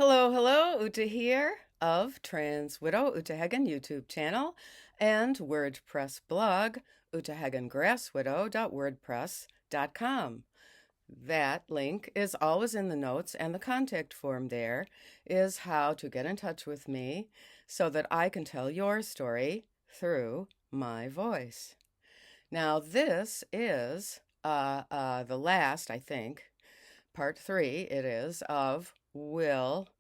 Hello, hello, Uta here of Trans Widow Uta Hagen YouTube channel and WordPress blog utahagengrasswidow.wordpress.com. That link is always in the notes, and the contact form there is how to get in touch with me so that I can tell your story through my voice. Now, this is the last, I think, part 3, it is, of Will&Harper.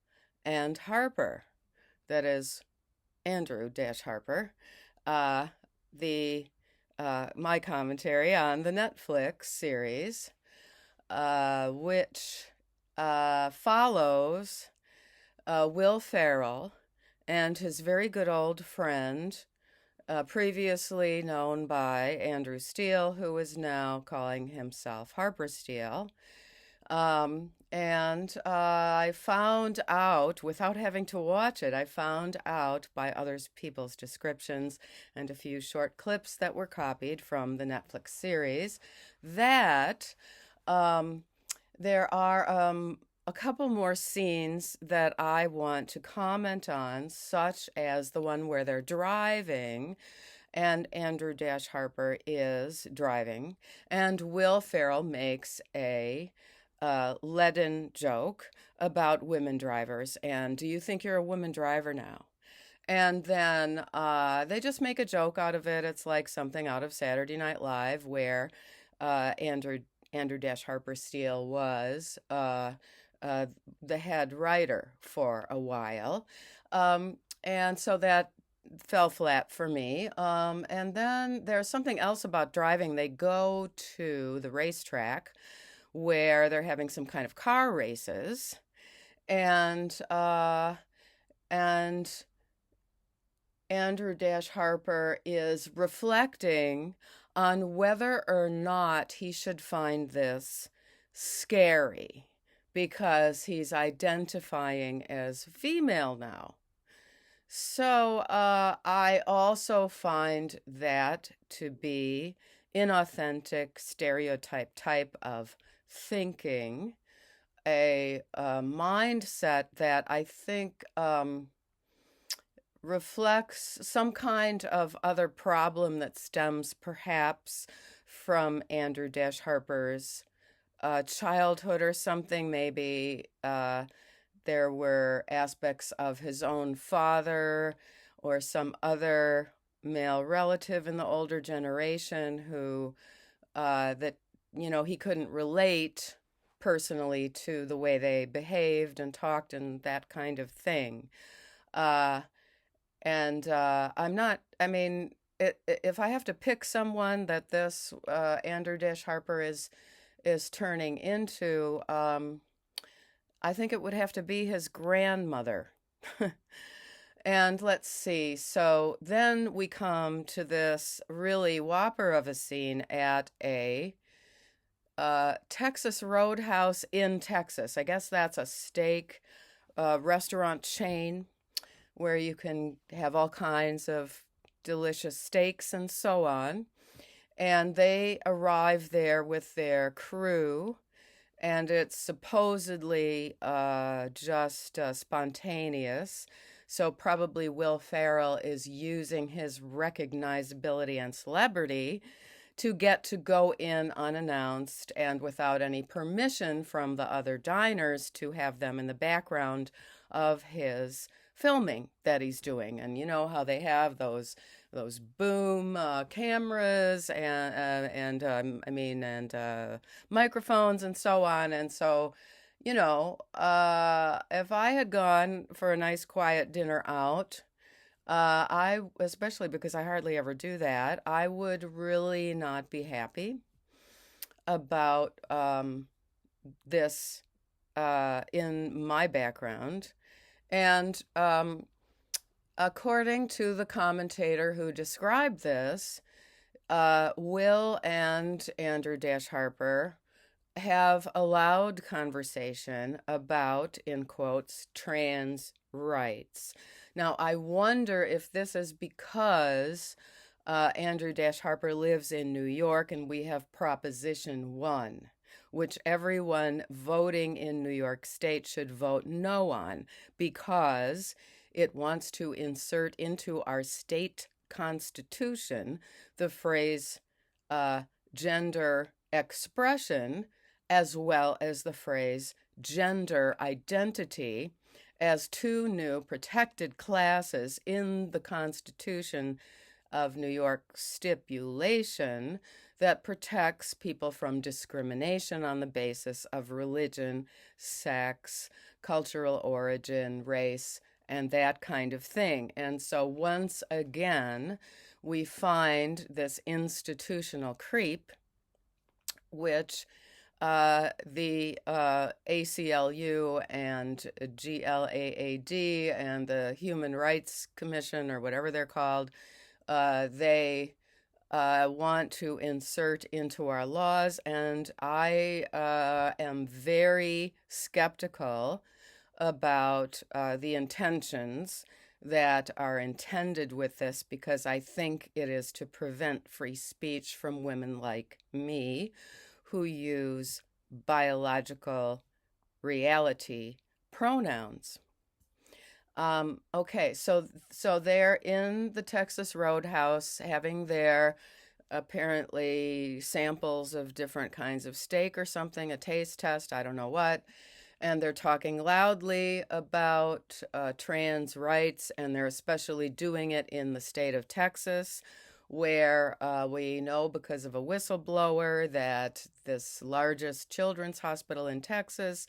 That is Andrew-Harper. Uh, the my commentary on the Netflix series, which follows Will Ferrell and his very good old friend, previously known by Andrew Steele, who is now calling himself Harper Steele. I found out, without having to watch it, I found out by other people's descriptions and a few short clips that were copied from the Netflix series that there are a couple more scenes that I want to comment on, such as the one where they're driving and Andrew-Harper is driving, and Will Ferrell makes a leaden joke about women drivers. And do you think you're a woman driver now? And then they just make a joke out of it. It's like something out of Saturday Night Live where Andrew-Harper Steele was the head writer for a while. And so that fell flat for me. And then there's something else about driving. They go to the racetrack where they're having some kind of car races, and Andrew-Harper is reflecting on whether or not he should find this scary because he's identifying as female now. So I also find that to be inauthentic, stereotype type of thinking, a mindset that I think reflects some kind of other problem that stems perhaps from Andrew-Harper's childhood or something. Maybe there were aspects of his own father or some other male relative in the older generation who he couldn't relate personally to the way they behaved and talked and that kind of thing. I'm not, I mean, if I have to pick someone that this Andrew-Harper is turning into, I think it would have to be his grandmother. And let's see, so then we come to this really whopper of a scene at a Texas Roadhouse in Texas. I guess that's a steak restaurant chain where you can have all kinds of delicious steaks and so on. And they arrive there with their crew, and it's supposedly just spontaneous. So probably Will Ferrell is using his recognizability and celebrity to get to go in unannounced and without any permission from the other diners to have them in the background of his filming that he's doing. And you know how they have those boom cameras and microphones and so on. And so if I had gone for a nice quiet dinner out, especially because I hardly ever do that, I would really not be happy about this in my background. And according to the commentator who described this, Will and Andrew-Harper have allowed conversation about, in quotes, trans rights. Now, I wonder if this is because Andrew-Harper lives in New York and we have Proposition 1, which everyone voting in New York State should vote no on because it wants to insert into our state constitution the phrase gender expression as well as the phrase gender identity as two new protected classes in the Constitution of New York stipulation that protects people from discrimination on the basis of religion, sex, cultural origin, race, and that kind of thing. And so once again, we find this institutional creep, which the ACLU and GLAAD and the Human Rights Commission, or whatever they're called, they want to insert into our laws. And I am very skeptical about the intentions that are intended with this, because I think it is to prevent free speech from women like me who use biological reality pronouns. Okay, so they're in the Texas Roadhouse having their apparently samples of different kinds of steak or something, a taste test, I don't know what. And they're talking loudly about trans rights, and they're especially doing it in the state of Texas, where we know because of a whistleblower that this largest children's hospital in Texas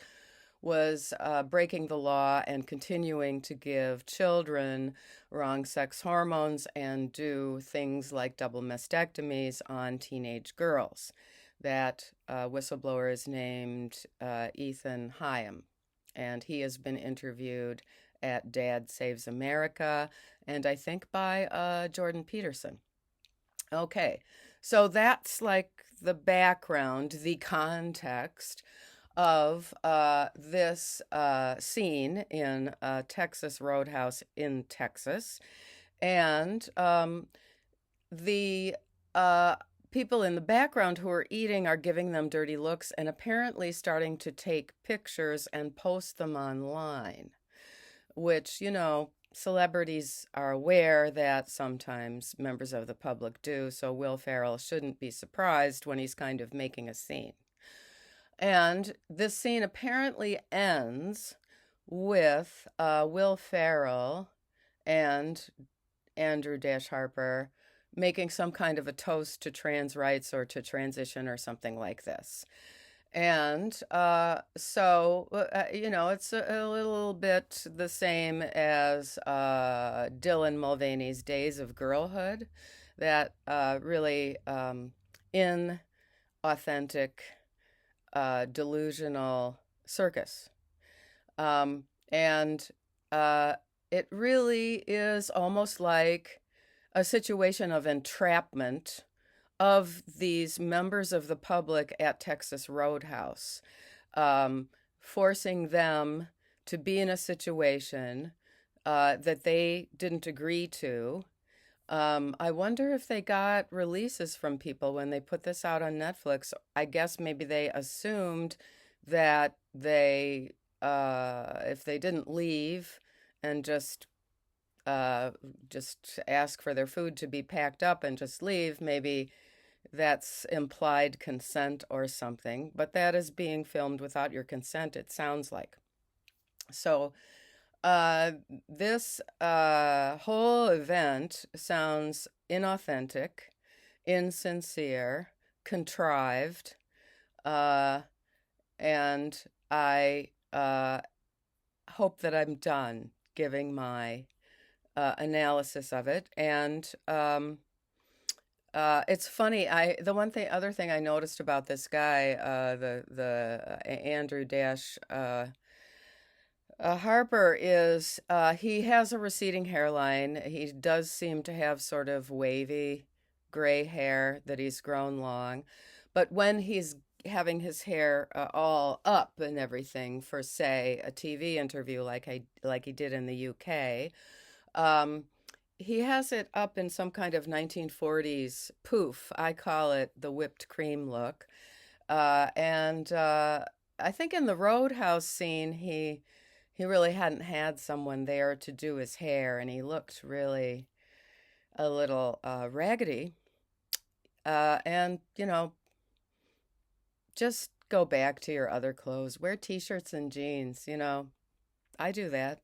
was breaking the law and continuing to give children wrong sex hormones and do things like double mastectomies on teenage girls. That whistleblower is named Ethan Hyam, and he has been interviewed at Dad Saves America, and I think by Jordan Peterson. Okay, so that's like the background, the context of this scene in Texas Roadhouse in Texas. And the people in the background who are eating are giving them dirty looks and apparently starting to take pictures and post them online, which, celebrities are aware that sometimes members of the public do, so Will Ferrell shouldn't be surprised when he's kind of making a scene. And this scene apparently ends with Will Ferrell and Andrew Harper making some kind of a toast to trans rights or to transition or something like this. And it's a little bit the same as Dylan Mulvaney's Days of Girlhood, that really inauthentic, delusional circus. And it really is almost like a situation of entrapment of these members of the public at Texas Roadhouse, forcing them to be in a situation that they didn't agree to. I wonder if they got releases from people when they put this out on Netflix. I guess maybe they assumed that if they didn't leave and just ask for their food to be packed up and just leave, maybe that's implied consent or something. But that is being filmed without your consent, it sounds like. So this whole event sounds inauthentic, insincere, contrived, and I hope that I'm done giving my analysis of it. And it's funny. Other thing I noticed about this guy, the Andrew Harper, is he has a receding hairline. He does seem to have sort of wavy gray hair that he's grown long, but when he's having his hair all up and everything for, say, a TV interview like he did in the UK. He has it up in some kind of 1940s poof. I call it the whipped cream look. And I think in the Roadhouse scene, he really hadn't had someone there to do his hair, and he looked really a little raggedy. And just go back to your other clothes. Wear t-shirts and jeans. I do that.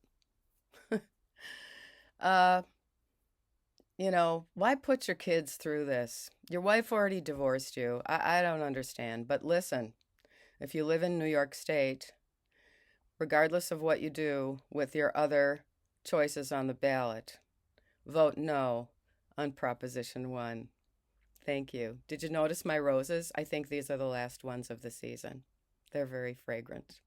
Uh, why put your kids through this? Your wife already divorced you. I don't understand. But listen, if you live in New York State, regardless of what you do with your other choices on the ballot, vote no on Proposition 1. Thank you. Did you notice my roses? I think these are the last ones of the season. They're very fragrant.